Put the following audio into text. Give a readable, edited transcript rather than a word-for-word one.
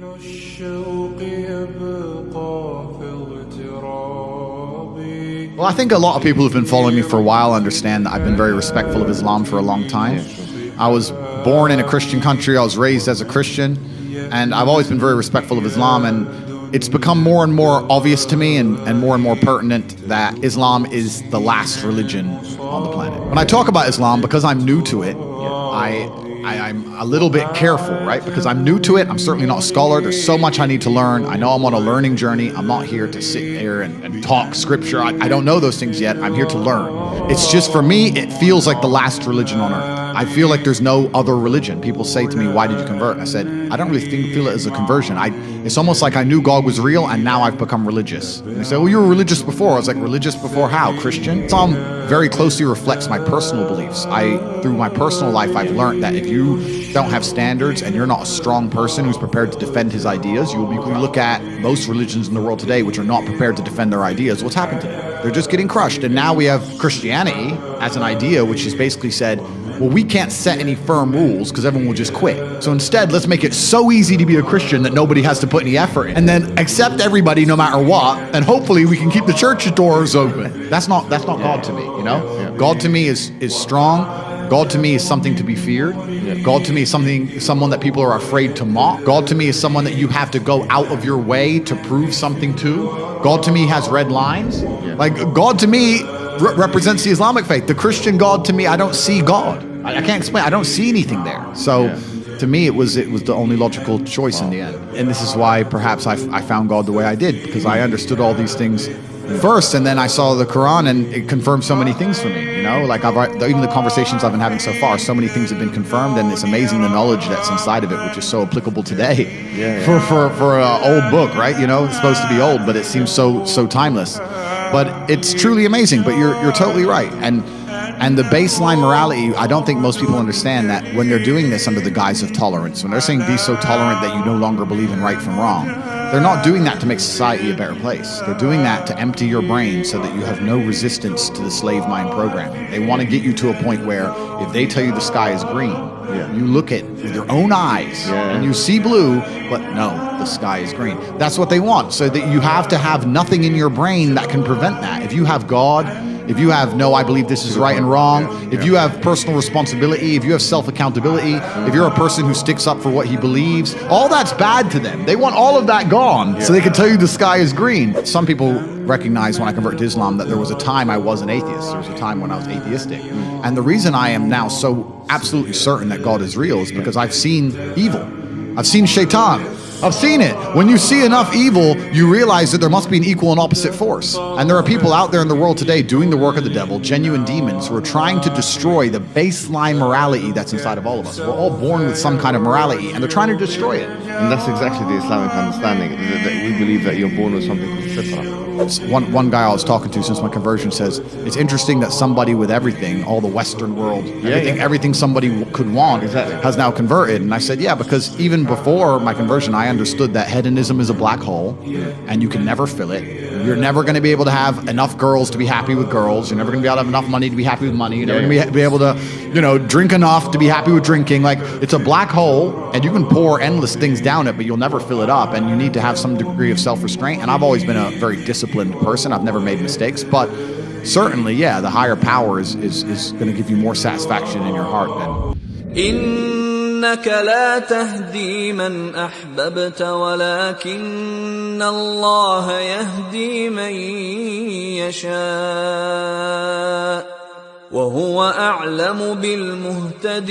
Well, I think a lot of people who've been following me for a while understand that I've been very respectful of Islam for a long time. I was born in a Christian country, I was raised as a Christian, and I've always been very respectful of Islam, and it's become more and more obvious to me and more pertinent that Islam is the last religion on the planet. When I talk about Islam, because I'm new to it, I'm a little bit careful, right? Because I'm new to it, I'm certainly not a scholar, there's so much I need to learn. I know I'm on a learning journey, I'm not here to sit here and talk scripture. I don't know those things yet, I'm here to learn. It's just, for me, it feels like the last religion on earth. I feel like there's no other religion. People say to me, why did you convert? And I said, I don't really feel it as a conversion. It's almost like I knew God was real and now I've become religious. And they say, well, you were religious before. I was like, religious before how? Christian? Islam very closely reflects my personal beliefs. Through my personal life, I've learned that if you don't have standards and you're not a strong person who's prepared to defend his ideas, you look at most religions in the world today which are not prepared to defend their ideas. What's happened to them? They're just getting crushed. And now we have Christianity as an idea which has basically said, well, we can't set any firm rules because everyone will just quit. So instead, let's make it so easy to be a Christian that nobody has to put any effort in. And then accept everybody no matter what, and hopefully we can keep the church doors open. That's not God to me, you know? God to me is strong. God to me is something to be feared. God to me is someone that people are afraid to mock. God to me is someone that you have to go out of your way to prove something to. God to me has red lines. Like, God to me represents the Islamic faith. The Christian God to me, I don't see God. I can't explain. I don't see anything there. So to me, it was the only logical choice in the end. And this is why perhaps I found God the way I did, because I understood all these things first, and then I saw the Quran, and it confirmed so many things for me. You know, like even the conversations I've been having so far, so many things have been confirmed, and it's amazing the knowledge that's inside of it, which is so applicable today for an old book, right? You know, it's supposed to be old, but it seems so timeless. But it's truly amazing. But you're totally right, and the baseline morality, I don't think most people understand that when they're doing this under the guise of tolerance, when they're saying be so tolerant that you no longer believe in right from wrong, they're not doing that to make society a better place. They're doing that to empty your brain so that you have no resistance to the slave mind programming. They want to get you to a point where if they tell you the sky is green, you look at with your own eyes and you see blue, but no, the sky is green. That's what they want, so that you have to have nothing in your brain that can prevent that. If you have God, if you have, no, I believe this is right and wrong, if you have personal responsibility, if you have self-accountability, if you're a person who sticks up for what he believes, all that's bad to them. They want all of that gone so they can tell you the sky is green. Some people recognize when I converted to Islam that there was a time I was an atheist. There was a time when I was atheistic. And the reason I am now so absolutely certain that God is real is because I've seen evil. I've seen shaitan. I've seen it. When you see enough evil, you realize that there must be an equal and opposite force. And there are people out there in the world today doing the work of the devil, genuine demons, who are trying to destroy the baseline morality that's inside of all of us. We're all born with some kind of morality, and they're trying to destroy it. And that's exactly the Islamic understanding, that we believe that you're born with something called fitrah. One guy I was talking to since my conversion says, it's interesting that somebody with everything, all the Western world, everything somebody could want has now converted. And I said, yeah, because even before my conversion, I understood that hedonism is a black hole and you can never fill it. You're never going to be able to have enough girls to be happy with girls. You're never going to be able to have enough money to be happy with money. You're never going to be able to, you know, drink enough to be happy with drinking. Like, it's a black hole, and you can pour endless things down it, but you'll never fill it up. And you need to have some degree of self-restraint. And I've always been a very disciplined person. I've never made mistakes, but certainly, yeah, the higher power is going to give you more satisfaction in your heart than. إنك لا تهدي من أحببت ولكن الله يهدي من يشاء وهو أعلم بالمهتدين